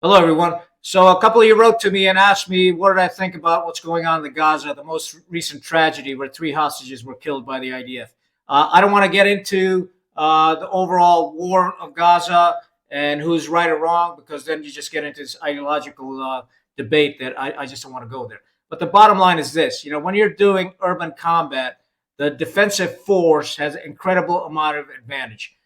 Hello, everyone. So a couple of you wrote to me and asked me what did I think about what's going on in Gaza, the most recent tragedy where 3 hostages were killed by the IDF. I don't want to get into the overall war of Gaza and who's right or wrong, because then you just get into this ideological debate that I just don't want to go there. But the bottom line is this: when you're doing urban combat, the defensive force has an incredible amount of advantage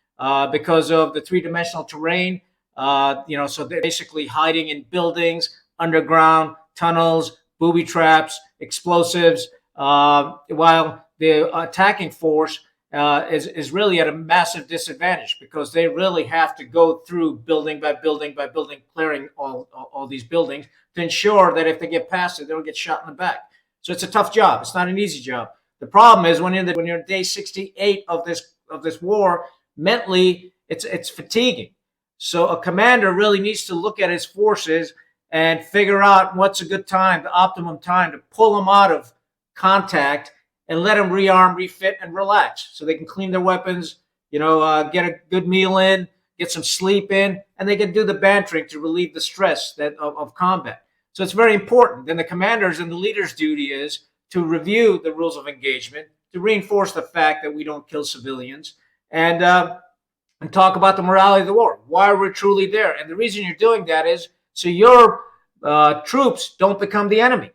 because of the three-dimensional terrain. So they're basically hiding in buildings, underground tunnels, booby traps, explosives, while the attacking force is really at a massive disadvantage because they really have to go through building by building by building, clearing all these buildings to ensure that if they get past it, they don't get shot in the back. So it's a tough job. It's not an easy job. The problem is when you're day 68 of this war, mentally it's fatiguing. So a commander really needs to look at his forces and figure out what's a good time, the optimum time to pull them out of contact and let them rearm, refit, and relax so they can clean their weapons, get a good meal in, get some sleep in, and they can do the bantering to relieve the stress of combat. So it's very important. Then the commander's and the leader's duty is to review the rules of engagement, to reinforce the fact that we don't kill civilians, and talk about the morality of the war, why we're truly there. And the reason you're doing that is so your troops don't become the enemy.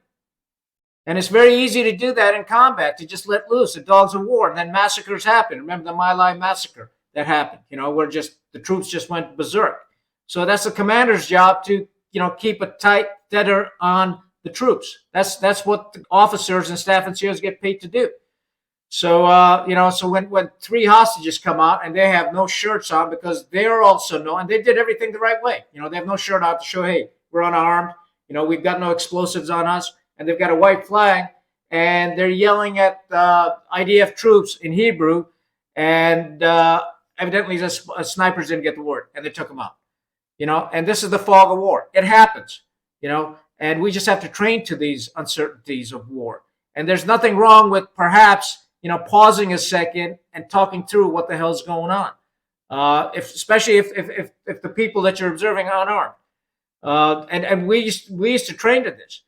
And it's very easy to do that in combat, to just let loose the dogs of war, and then massacres happen. Remember the Myi Massacre that happened, where just the troops just went berserk. So that's the commander's job to, keep a tight tether on the troops. That's what the officers and staff and CEOs get paid to do. So, so when 3 hostages come out and they have no shirts on because they're also and they did everything the right way. They have no shirt out to show, hey, we're unarmed. We've got no explosives on us, and they've got a white flag, and they're yelling at IDF troops in Hebrew, and evidently the snipers didn't get the word, and they took them out. And this is the fog of war. It happens, and we just have to train to these uncertainties of war. And there's nothing wrong with perhaps pausing a second and talking through what the hell's going on, especially if the people that you're observing are unarmed. And we used to train to this,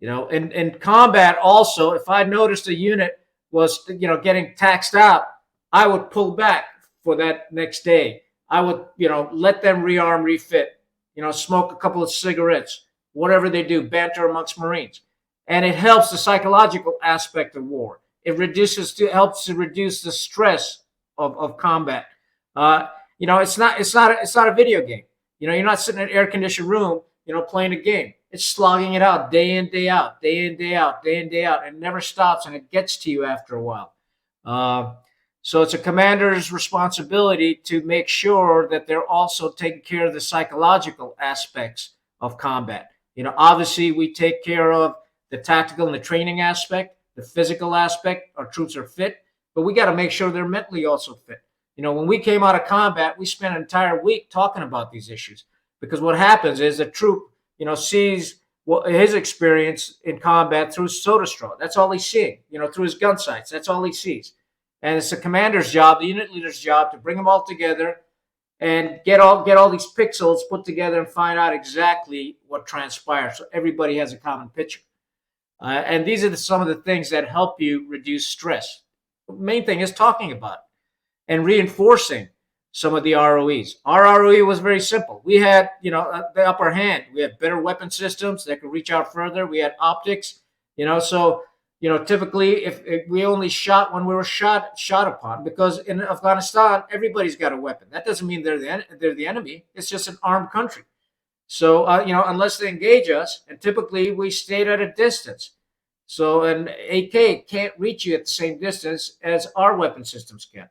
in combat also. If I noticed a unit was getting taxed out, I would pull back for that next day. I would let them rearm, refit, smoke a couple of cigarettes, whatever they do, banter amongst Marines. And it helps the psychological aspect of war. It helps to reduce the stress of combat. It's not a video game. You're not sitting in an air-conditioned room, playing a game. It's slogging it out day in, day out, day in, day out, day in, day out. And it never stops, and it gets to you after a while. So it's a commander's responsibility to make sure that they're also taking care of the psychological aspects of combat. Obviously, we take care of the tactical and the training aspect, the physical aspect. Our troops are fit, but we got to make sure they're mentally also fit. When we came out of combat, we spent an entire week talking about these issues, because what happens is the troop, sees his experience in combat through soda straw. That's all he's seeing, through his gun sights. That's all he sees. And it's the commander's job, the unit leader's job, to bring them all together and get all these pixels put together and find out exactly what transpires, so everybody has a common picture. And these are some of the things that help you reduce stress. The main thing is talking about it and reinforcing some of the ROEs. Our ROE was very simple. We had, the upper hand. We had better weapon systems that could reach out further. We had optics, so, typically if we only shot when we were shot upon, because in Afghanistan, everybody's got a weapon. That doesn't mean they're the enemy. It's just an armed country. So, unless they engage us, and typically we stayed at a distance. So an AK can't reach you at the same distance as our weapon systems can.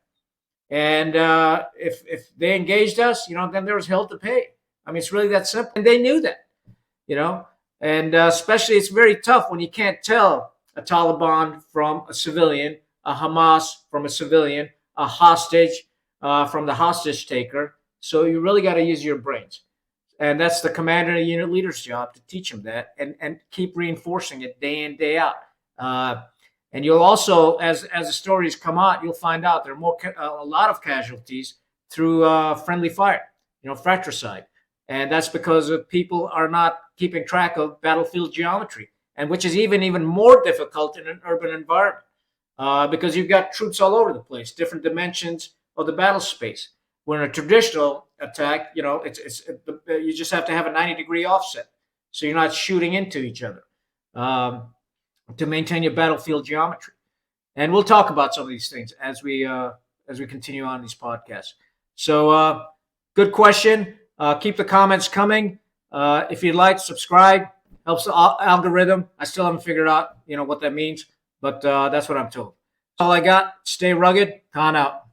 And if they engaged us, then there was hell to pay. I mean, it's really that simple. And they knew that, and especially it's very tough when you can't tell a Taliban from a civilian, a Hamas from a civilian, a hostage from the hostage taker. So you really got to use your brains. And that's the commander and the unit leader's job, to teach them that and keep reinforcing it day in, day out. And you'll also, as the stories come out, you'll find out there are a lot of casualties through friendly fire, fratricide. And that's because people are not keeping track of battlefield geometry, and which is even more difficult in an urban environment because you've got troops all over the place, different dimensions of the battle space. Where in a traditional attack, you just have to have a 90-degree offset, so you're not shooting into each other to maintain your battlefield geometry. And we'll talk about some of these things as we continue on these podcasts. So, good question. Keep the comments coming. If you'd like, subscribe. Helps the algorithm. I still haven't figured out, what that means, but that's what I'm told. All I got. Stay rugged. Khan out.